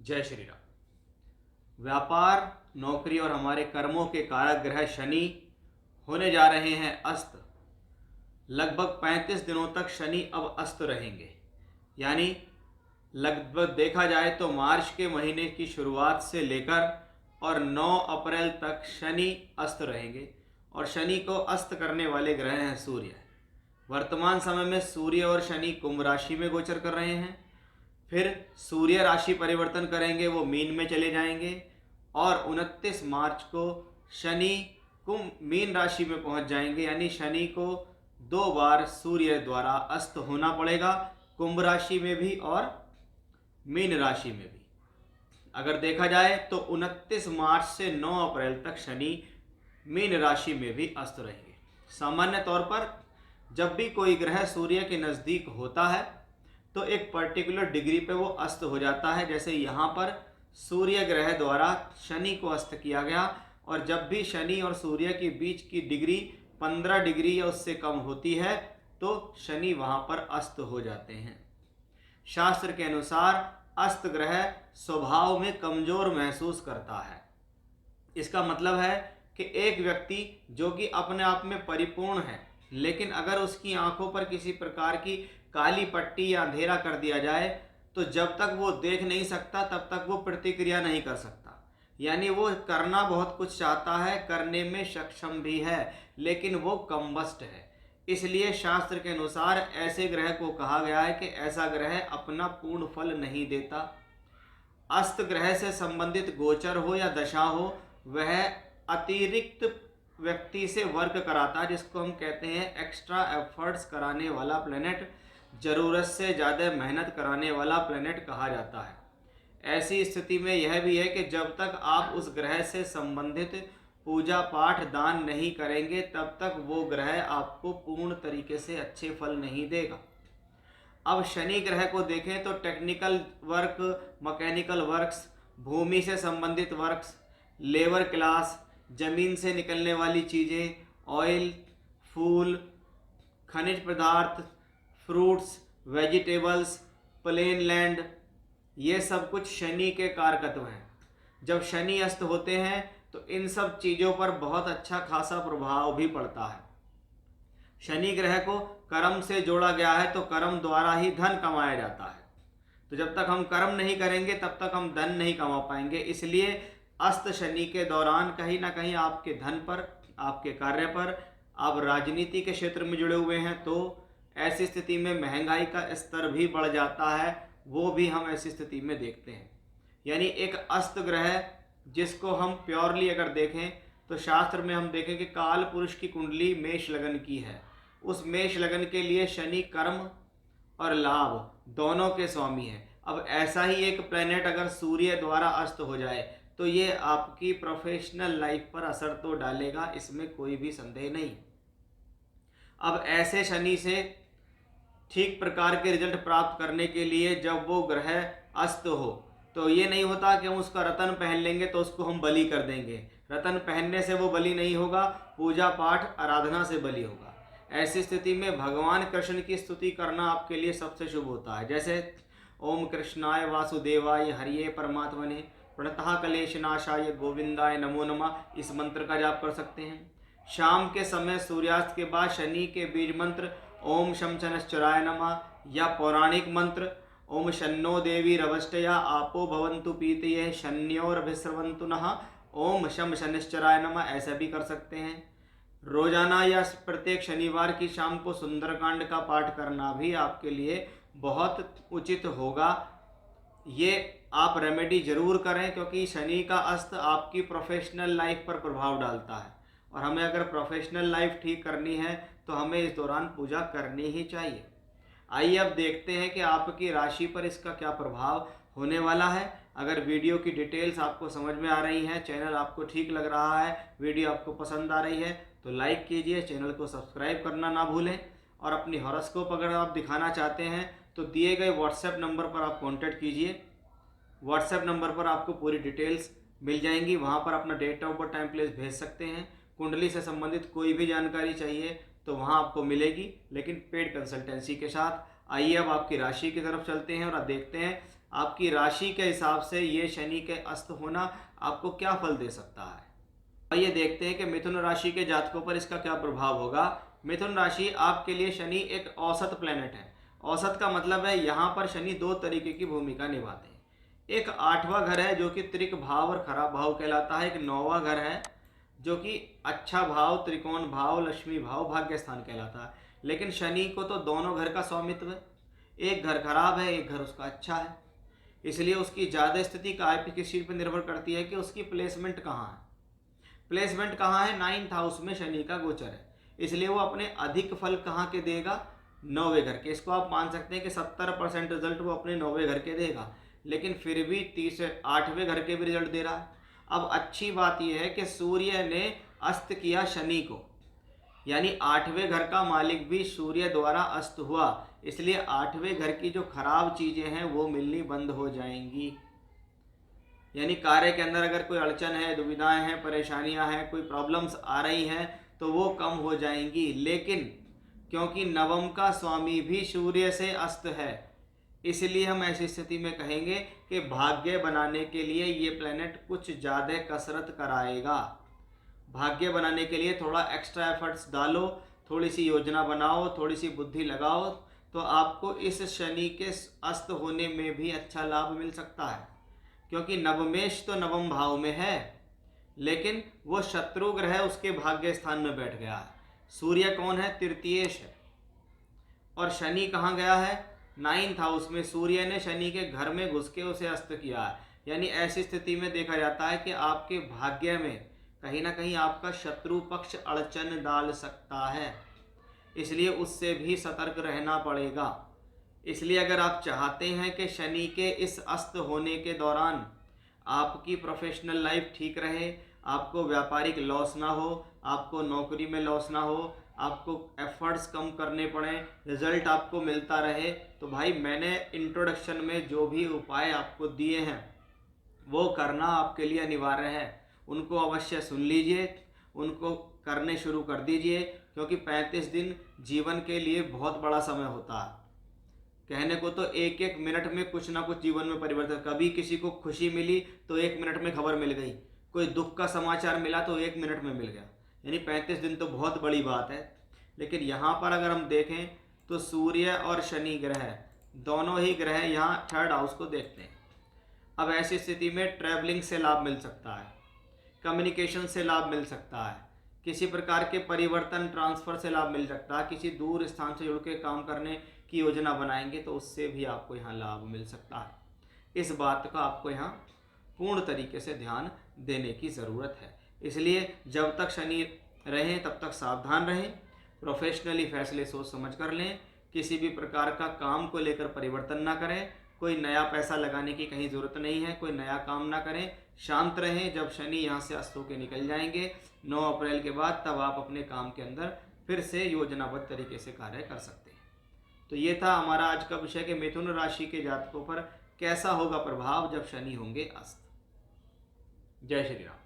जय श्री राम। व्यापार, नौकरी और हमारे कर्मों के कारक ग्रह शनि होने जा रहे हैं अस्त। लगभग 35 दिनों तक शनि अब अस्त रहेंगे। यानी लगभग देखा जाए तो मार्च के महीने की शुरुआत से लेकर और 9 अप्रैल तक शनि अस्त रहेंगे। और शनि को अस्त करने वाले ग्रह हैं सूर्य। वर्तमान समय में सूर्य और शनि कुंभ राशि में गोचर कर रहे हैं। फिर सूर्य राशि परिवर्तन करेंगे, वो मीन में चले जाएंगे और 29 मार्च को शनि कुंभ मीन राशि में पहुंच जाएंगे। यानी शनि को 2 बार सूर्य द्वारा अस्त होना पड़ेगा, कुंभ राशि में भी और मीन राशि में भी। अगर देखा जाए तो 29 मार्च से 9 अप्रैल तक शनि मीन राशि में भी अस्त रहेंगे। सामान्य तौर पर जब भी कोई ग्रह सूर्य के नज़दीक होता है तो एक पर्टिकुलर डिग्री पे वो अस्त हो जाता है। जैसे यहाँ पर सूर्य ग्रह द्वारा शनि को अस्त किया गया, और जब भी शनि और सूर्य के बीच की डिग्री 15 डिग्री या उससे कम होती है तो शनि वहाँ पर अस्त हो जाते हैं। शास्त्र के अनुसार अस्त ग्रह स्वभाव में कमजोर महसूस करता है। इसका मतलब है कि एक व्यक्ति जो कि अपने आप में परिपूर्ण है, लेकिन अगर उसकी आंखों पर किसी प्रकार की काली पट्टी या अंधेरा कर दिया जाए तो जब तक वो देख नहीं सकता तब तक वो प्रतिक्रिया नहीं कर सकता। यानी वो करना बहुत कुछ चाहता है, करने में सक्षम भी है, लेकिन वो कमबख्त है। इसलिए शास्त्र के अनुसार ऐसे ग्रह को कहा गया है कि ऐसा ग्रह अपना पूर्ण फल नहीं देता। अस्त ग्रह से संबंधित गोचर हो या दशा हो, वह अतिरिक्त व्यक्ति से वर्क कराता है, जिसको हम कहते हैं एक्स्ट्रा एफर्ट्स कराने वाला प्लेनेट, ज़रूरत से ज़्यादा मेहनत कराने वाला प्लेनेट कहा जाता है। ऐसी स्थिति में यह भी है कि जब तक आप उस ग्रह से संबंधित पूजा पाठ दान नहीं करेंगे तब तक वो ग्रह आपको पूर्ण तरीके से अच्छे फल नहीं देगा। अब शनि ग्रह को देखें तो टेक्निकल वर्क, मैकेनिकल वर्क्स, भूमि से संबंधित वर्क्स, लेबर क्लास, ज़मीन से निकलने वाली चीज़ें, ऑयल, फूल, खनिज पदार्थ, फ्रूट्स, वेजिटेबल्स, प्लेन लैंड, ये सब कुछ शनि के कारकत्व हैं। जब शनि अस्त होते हैं तो इन सब चीज़ों पर बहुत अच्छा खासा प्रभाव भी पड़ता है। शनि ग्रह को कर्म से जोड़ा गया है तो कर्म द्वारा ही धन कमाया जाता है। तो जब तक हम कर्म नहीं करेंगे तब तक हम धन नहीं कमा पाएंगे। इसलिए अस्त शनि के दौरान कहीं ना कहीं आपके धन पर, आपके कार्य पर, आप राजनीति के क्षेत्र में जुड़े हुए हैं तो ऐसी स्थिति में महंगाई का स्तर भी बढ़ जाता है, वो भी हम ऐसी स्थिति में देखते हैं। यानी एक अस्त ग्रह जिसको हम प्योरली अगर देखें तो शास्त्र में हम देखें कि काल पुरुष की कुंडली मेष लगन की है। उस मेष लगन के लिए शनि कर्म और लाभ दोनों के स्वामी हैं। अब ऐसा ही एक प्लेनेट अगर सूर्य द्वारा अस्त हो जाए तो ये आपकी प्रोफेशनल लाइफ पर असर तो डालेगा, इसमें कोई भी संदेह नहीं। अब ऐसे शनि से ठीक प्रकार के रिजल्ट प्राप्त करने के लिए जब वो ग्रह अस्त हो तो ये नहीं होता कि हम उसका रतन पहन लेंगे तो उसको हम बलि कर देंगे। रतन पहनने से वो बलि नहीं होगा, पूजा पाठ आराधना से बलि होगा। ऐसी स्थिति में भगवान कृष्ण की स्तुति करना आपके लिए सबसे शुभ होता है। जैसे ओम कृष्णाय वासुदेवाय हरिये परमात्मने प्रणतः कलेशनाशाय गोविंदाय नमो नमः, इस मंत्र का जाप कर सकते हैं। शाम के समय सूर्यास्त के बाद शनि के बीज मंत्र ओम शम शनश्चराय नमः या पौराणिक मंत्र ओम शन्नो देवी रवष्टया आपो भवन्तु पीतये शन्योरभिस्रवन्तु नः ओम शम शनिश्चराय नमः, ऐसा भी कर सकते हैं। रोजाना या प्रत्येक शनिवार की शाम को सुंदरकांड का पाठ करना भी आपके लिए बहुत उचित होगा। ये आप रेमेडी जरूर करें, क्योंकि शनि का अस्त आपकी प्रोफेशनल लाइफ पर प्रभाव डालता है और हमें अगर प्रोफेशनल लाइफ ठीक करनी है तो हमें इस दौरान पूजा करनी ही चाहिए। आइए अब देखते हैं कि आपकी राशि पर इसका क्या प्रभाव होने वाला है। अगर वीडियो की डिटेल्स आपको समझ में आ रही हैं, चैनल आपको ठीक लग रहा है, वीडियो आपको पसंद आ रही है तो लाइक कीजिए, चैनल को सब्सक्राइब करना ना भूलें। और अपनी हॉरोस्कोप अगर आप दिखाना चाहते हैं तो दिए गए व्हाट्सएप नंबर पर आप कॉन्टैक्ट कीजिए। व्हाट्सएप नंबर पर आपको पूरी डिटेल्स मिल जाएंगी, वहाँ पर अपना date of birth, time, place भेज सकते हैं। कुंडली से संबंधित कोई भी जानकारी चाहिए तो वहाँ आपको मिलेगी, लेकिन पेड कंसल्टेंसी के साथ। आइए अब आपकी राशि की तरफ चलते हैं और अब देखते हैं आपकी राशि के हिसाब से ये शनि के अस्त होना आपको क्या फल दे सकता है। आइए देखते हैं कि मिथुन राशि के जातकों पर इसका क्या प्रभाव होगा। मिथुन राशि आपके लिए शनि एक औसत प्लेनेट है। औसत का मतलब है यहाँ पर शनि दो तरीके की भूमिका निभाते हैं। एक आठवां घर है जो कि त्रिक भाव और खराब भाव कहलाता है। एक नौवां घर है जो कि अच्छा भाव, त्रिकोण भाव, लक्ष्मी भाव, भाग्य स्थान कहलाता है। लेकिन शनि को तो दोनों घर का स्वामित्व है। एक घर खराब है, एक घर उसका अच्छा है। इसलिए उसकी ज़्यादा स्थिति काय किस चीज़ पर निर्भर करती है कि उसकी प्लेसमेंट कहाँ है। प्लेसमेंट कहाँ है? 9th हाउस में शनि का गोचर है। इसलिए वो अपने अधिक फल कहाँ के देगा? 9वें घर के। इसको आप मान सकते हैं कि 70% रिजल्ट वो अपने 9वें घर के देगा, लेकिन फिर भी 8वें घर के भी रिजल्ट दे रहा है। अब अच्छी बात यह है कि सूर्य ने अस्त किया शनि को, यानी 8वें घर का मालिक भी सूर्य द्वारा अस्त हुआ। इसलिए 8वें घर की जो खराब चीज़ें हैं वो मिलनी बंद हो जाएंगी। यानी कार्य के अंदर अगर कोई अड़चन है, दुविधाएं हैं, परेशानियां हैं, कोई प्रॉब्लम्स आ रही हैं तो वो कम हो जाएंगी। लेकिन क्योंकि नवम का स्वामी भी सूर्य से अस्त है, इसलिए हम ऐसी स्थिति में कहेंगे कि भाग्य बनाने के लिए ये प्लेनेट कुछ ज़्यादा कसरत कराएगा। भाग्य बनाने के लिए थोड़ा एक्स्ट्रा एफर्ट्स डालो, थोड़ी सी योजना बनाओ, थोड़ी सी बुद्धि लगाओ, तो आपको इस शनि के अस्त होने में भी अच्छा लाभ मिल सकता है। क्योंकि नवमेश तो नवम भाव में है, लेकिन वो शत्रु ग्रह उसके भाग्य स्थान में बैठ गया है। सूर्य कौन है? तृतीयेश है। और शनि कहाँ गया है? 9th हाउस में। सूर्य ने शनि के घर में घुस के उसे अस्त किया है। यानी ऐसी स्थिति में देखा जाता है कि आपके भाग्य में कहीं ना कहीं आपका शत्रु पक्ष अड़चन डाल सकता है। इसलिए उससे भी सतर्क रहना पड़ेगा। इसलिए अगर आप चाहते हैं कि शनि के इस अस्त होने के दौरान आपकी प्रोफेशनल लाइफ ठीक रहे, आपको व्यापारिक लॉस ना हो, आपको नौकरी में लॉस ना हो, आपको एफर्ट्स कम करने पड़े, रिजल्ट आपको मिलता रहे, तो भाई मैंने इंट्रोडक्शन में जो भी उपाय आपको दिए हैं वो करना आपके लिए अनिवार्य है। उनको अवश्य सुन लीजिए, उनको करने शुरू कर दीजिए, क्योंकि 35 दिन जीवन के लिए बहुत बड़ा समय होता है। कहने को तो एक एक मिनट में कुछ ना कुछ जीवन में परिवर्तन। कभी किसी को खुशी मिली तो 1 मिनट में खबर मिल गई, कोई दुख का समाचार मिला तो 1 मिनट में मिल गया। यानी 35 दिन तो बहुत बड़ी बात है। लेकिन यहाँ पर अगर हम देखें तो सूर्य और शनि ग्रह दोनों ही ग्रह यहाँ 3rd हाउस को देखते हैं। अब ऐसी स्थिति में ट्रैवलिंग से लाभ मिल सकता है, कम्युनिकेशन से लाभ मिल सकता है, किसी प्रकार के परिवर्तन ट्रांसफ़र से लाभ मिल सकता है, किसी दूर स्थान से जुड़ के काम करने की योजना बनाएंगे तो उससे भी आपको यहाँ लाभ मिल सकता है। इस बात का आपको यहाँ पूर्ण तरीके से ध्यान देने की ज़रूरत है। इसलिए जब तक शनि रहें तब तक सावधान रहें, प्रोफेशनली फैसले सोच समझ कर लें, किसी भी प्रकार का काम को लेकर परिवर्तन ना करें, कोई नया पैसा लगाने की कहीं ज़रूरत नहीं है, कोई नया काम ना करें, शांत रहें। जब शनि यहाँ से अस्त होकर निकल जाएंगे 9 अप्रैल के बाद, तब आप अपने काम के अंदर फिर से योजनाबद्ध तरीके से कार्य कर सकते हैं। तो ये था हमारा आज का विषय कि मिथुन राशि के जातकों पर कैसा होगा प्रभाव जब शनि होंगे अस्त। जय श्री राम।